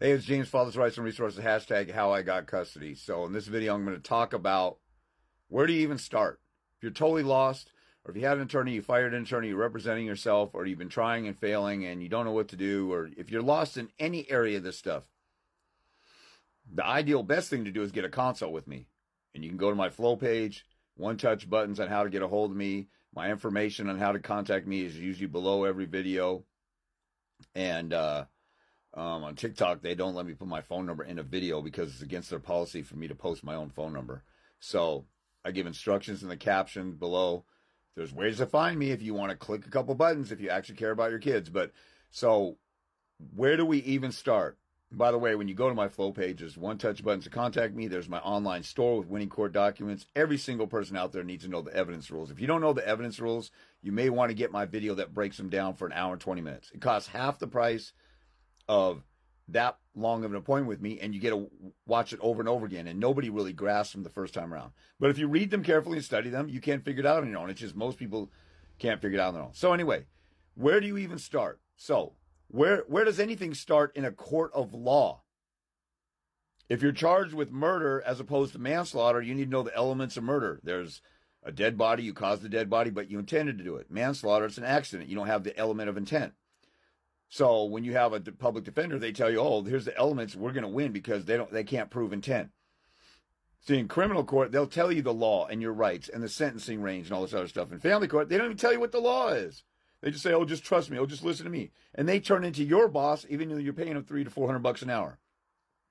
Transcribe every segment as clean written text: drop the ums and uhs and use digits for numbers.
Hey, it's James, Father's Rights and Resources, hashtag how I got custody. So in this video, I'm going to talk about where do you even start? If you're totally lost, or if you had an attorney, you fired an attorney, you're representing yourself, or you've been trying and failing and you don't know what to do, or if you're lost in any area of this stuff, the ideal best thing to do is get a consult with me. And you can go to my flow page, one-touch buttons on how to get a hold of me. My information on how to contact me is usually below every video. And, on TikTok, they don't let me put my phone number in a video because it's against their policy for me to post my own phone number. So I give instructions in the caption below. There's ways to find me if you want to click a couple buttons if you actually care about your kids. But so where do we even start? By the way, when you go to my flow page, there's one-touch buttons to contact me. There's my online store with winning court documents. Every single person out there needs to know the evidence rules. If you don't know the evidence rules, you may want to get my video that breaks them down for an hour and 20 minutes. It costs half the price of that long of an appointment with me, and you get to watch it over and over again, and nobody really grasps them the first time around. But if you read them carefully and study them, you can figure it out on your own. It's just most people can't figure it out on their own. So anyway, where do you even start? So where does anything start in a court of law? If you're charged with murder as opposed to manslaughter, you need to know the elements of murder. There's a dead body, you caused the dead body, but you intended to do it. Manslaughter, it's an accident. You don't have the element of intent. So when you have a public defender, they tell you, oh, here's the elements, we're going to win because they can't prove intent. See, in criminal court, they'll tell you the law and your rights and the sentencing range and all this other stuff. In family court, they don't even tell you what the law is. They just say, oh, just trust me. Oh, just listen to me. And they turn into your boss, even though you're paying them $300 to $400 an hour.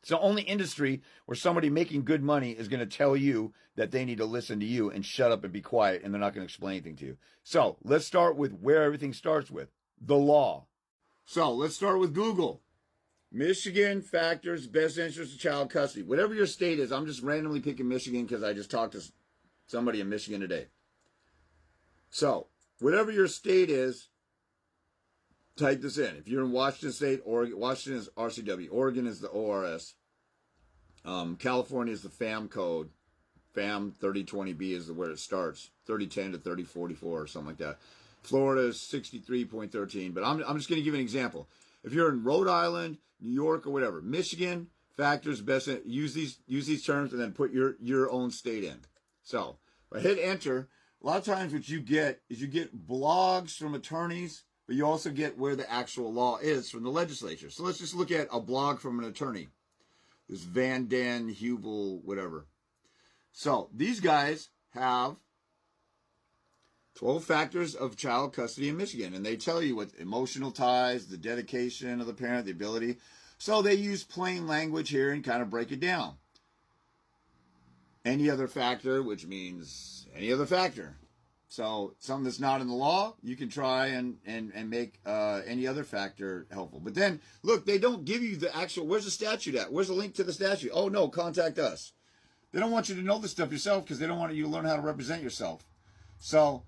It's the only industry where somebody making good money is going to tell you that they need to listen to you and shut up and be quiet, and they're not going to explain anything to you. So let's start with where everything starts with, the law. So let's start with Google. Michigan factors best interest of child custody. Whatever your state is, I'm just randomly picking Michigan because I just talked to somebody in Michigan today. So whatever your state is, type this in. If you're in Washington State, Oregon, Washington is RCW. Oregon is the ORS. California is the FAM code. FAM 3020B is where it starts. 3010 to 3044 or something like that. Florida is 63.13, but I'm just going to give you an example. If you're in Rhode Island, New York, or whatever, Michigan factors best use these terms and then put your own state in. So if I hit enter, a lot of times what you get is you get blogs from attorneys, but you also get where the actual law is from the legislature. So let's just look at a blog from an attorney. This Van Dan Hubel, whatever. So these guys have 12 factors of child custody in Michigan, and they tell you what emotional ties, the dedication of the parent, the ability. So they use plain language here and kind of break it down. Any other factor, which means any other factor. So something that's not in the law, you can try and make any other factor helpful. But then, look, they don't give you the actual, where's the statute at? Where's the link to the statute? Oh, no, contact us. They don't want you to know this stuff yourself because they don't want you to learn how to represent yourself. So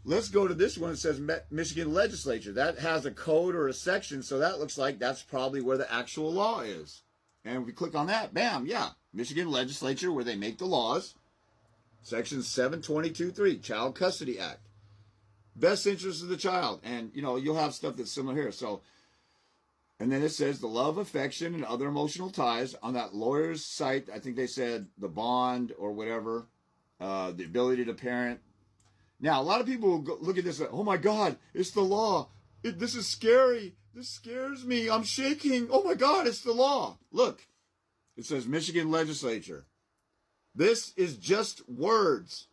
let's go to this one that says Michigan legislature. That has a code or a section, so that looks like that's probably where the actual law is. And if we click on that, bam, yeah, Michigan legislature where they make the laws. Section 722.3, Child Custody Act. Best interest of the child. And, you'll have stuff that's similar here. So, and then it says the love, affection, and other emotional ties on that lawyer's site. I think they said the bond or whatever, the ability to parent. Now, a lot of people will look at this like, oh my God, it's the law. This is scary. This scares me. I'm shaking. Oh my God, it's the law. Look, it says Michigan legislature. This is just words.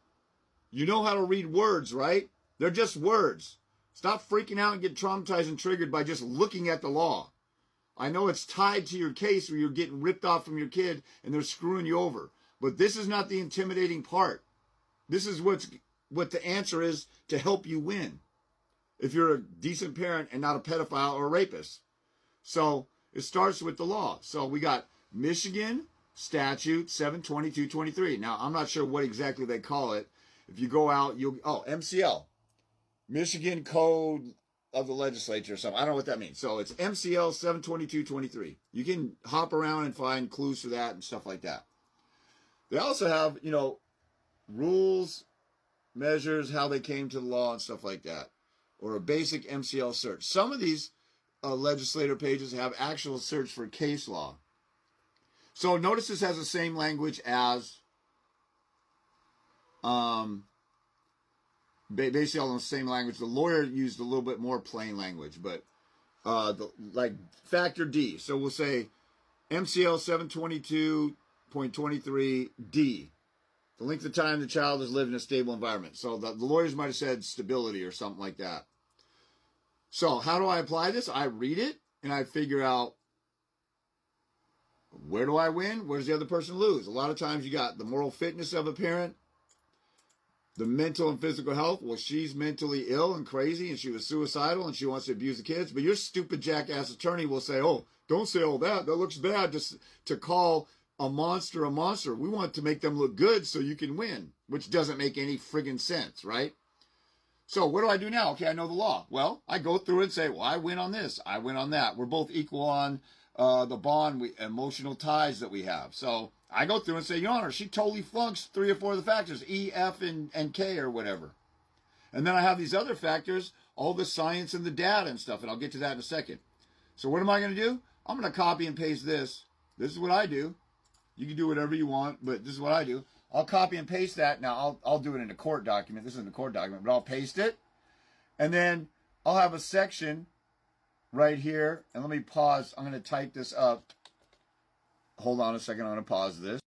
You know how to read words, right? They're just words. Stop freaking out and get traumatized and triggered by just looking at the law. I know it's tied to your case where you're getting ripped off from your kid and they're screwing you over. But this is not the intimidating part. This is what the answer is to help you win. If you're a decent parent and not a pedophile or a rapist. So it starts with the law. So we got Michigan Statute 722.23. Now, I'm not sure what exactly they call it. If you go out, MCL. Michigan Code of the Legislature or something. I don't know what that means. So it's MCL 722.23. You can hop around and find clues for that and stuff like that. They also have, rules, measures, how they came to the law and stuff like that. Or a basic MCL search. Some of these legislator pages have actual search for case law. So notice this has the same language as, basically all in the same language. The lawyer used a little bit more plain language, but like factor D. So we'll say MCL 722.23D. The length of time the child has lived in a stable environment. So the lawyers might have said stability or something like that. So how do I apply this? I read it and I figure out, where do I win? Where does the other person lose? A lot of times you got the moral fitness of a parent, the mental and physical health. Well, she's mentally ill and crazy and she was suicidal and she wants to abuse the kids. But your stupid jackass attorney will say, oh, don't say all that. That looks bad just to call a monster a monster. We want to make them look good so you can win, which doesn't make any friggin' sense, right? So what do I do now? Okay, I know the law. Well, I go through it and say, well, I win on this. I win on that. We're both equal on the bond, emotional ties that we have. So I go through and say, Your Honor, she totally flunks 3 or 4 of the factors, E, F, and K or whatever. And then I have these other factors, all the science and the data and stuff, and I'll get to that in a second. So what am I going to do? I'm going to copy and paste this. This is what I do. You can do whatever you want, but this is what I do. I'll copy and paste that. Now, I'll do it in a court document. This isn't a court document, but I'll paste it. And then I'll have a section right here. And let me pause. I'm going to type this up. Hold on a second. I'm going to pause this.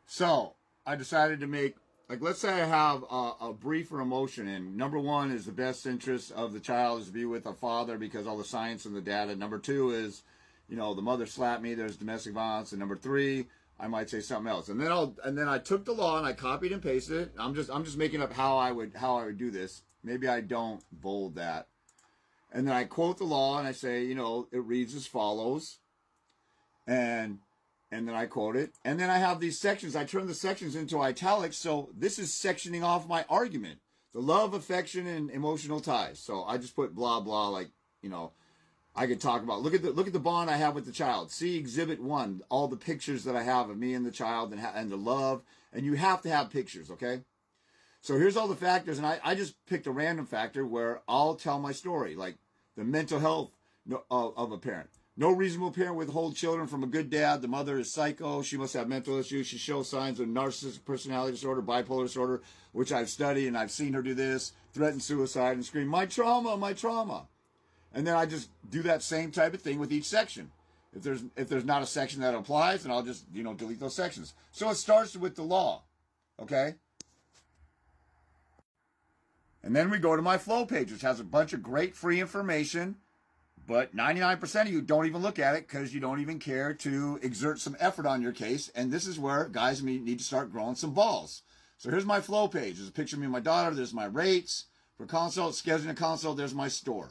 So I decided to make, like, let's say I have a briefer emotion. And number 1 is the best interest of the child is to be with a father because all the science and the data. Number 2 is, you know, the mother slapped me. There's domestic violence. And number 3, I might say something else. And then I took the law and I copied and pasted it. I'm just making up how I would do this. Maybe I don't bold that. And then I quote the law and I say, you know, it reads as follows. And then I quote it. And then I have these sections. I turn the sections into italics. So this is sectioning off my argument. The love, affection, and emotional ties. So I just put blah, blah, like, you know, I could talk about, look at the bond I have with the child. See Exhibit 1, all the pictures that I have of me and the child and the love. And you have to have pictures, okay? So here's all the factors, and I just picked a random factor where I'll tell my story, like the mental health of a parent. No reasonable parent withhold children from a good dad. The mother is psycho. She must have mental issues. She shows signs of narcissistic personality disorder, bipolar disorder, which I've studied, and I've seen her do this, threaten suicide, and scream, my trauma, my trauma. And then I just do that same type of thing with each section. If there's not a section that applies, then I'll just, you know, delete those sections. So it starts with the law, okay? And then we go to my flow page, which has a bunch of great free information, but 99% of you don't even look at it because you don't even care to exert some effort on your case. And this is where guys need to start growing some balls. So here's my flow page. There's a picture of me and my daughter. There's my rates for consult, scheduling a consult. There's my store.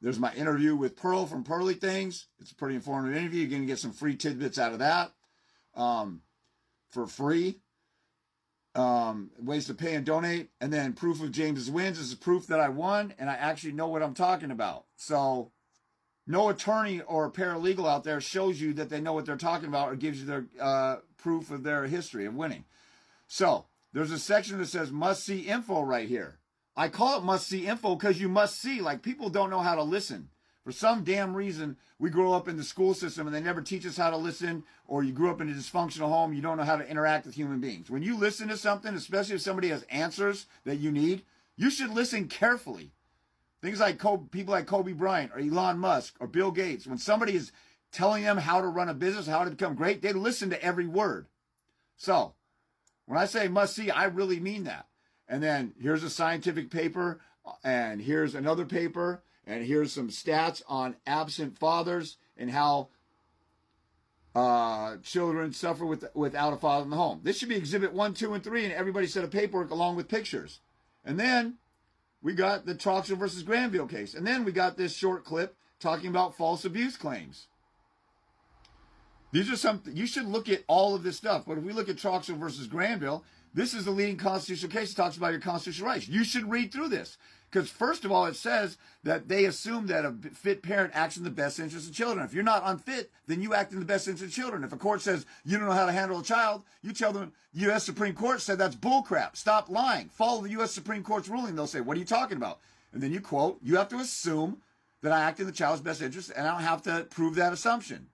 There's my interview with Pearl from Pearly Things. It's a pretty informative interview. You're going to get some free tidbits out of that for free. Ways to pay and donate. And then proof of James's wins. This is proof that I won and I actually know what I'm talking about. So no attorney or paralegal out there shows you that they know what they're talking about or gives you their proof of their history of winning. So there's a section that says must see info right here. I call it must see info because you must see. Like, people don't know how to listen. For some damn reason, we grow up in the school system and they never teach us how to listen, or you grew up in a dysfunctional home, you don't know how to interact with human beings. When you listen to something, especially if somebody has answers that you need, you should listen carefully. Things like people like Kobe Bryant or Elon Musk or Bill Gates, when somebody is telling them how to run a business, how to become great, they listen to every word. So when I say must see, I really mean that. And then here's a scientific paper, and here's another paper, and here's some stats on absent fathers and how children suffer without a father in the home. This should be Exhibit 1, 2, and 3, and everybody set of paperwork along with pictures. And then we got the Troxel versus Granville case. And then we got this short clip talking about false abuse claims. These are some, you should look at all of this stuff. But if we look at Troxel versus Granville, this is the leading constitutional case that talks about your constitutional rights. You should read through this. Because first of all, it says that they assume that a fit parent acts in the best interest of children. If you're not unfit, then you act in the best interest of children. If a court says you don't know how to handle a child, you tell them the U.S. Supreme Court said that's bullcrap. Stop lying. Follow the U.S. Supreme Court's ruling. They'll say, what are you talking about? And then you quote, you have to assume that I act in the child's best interest, and I don't have to prove that assumption.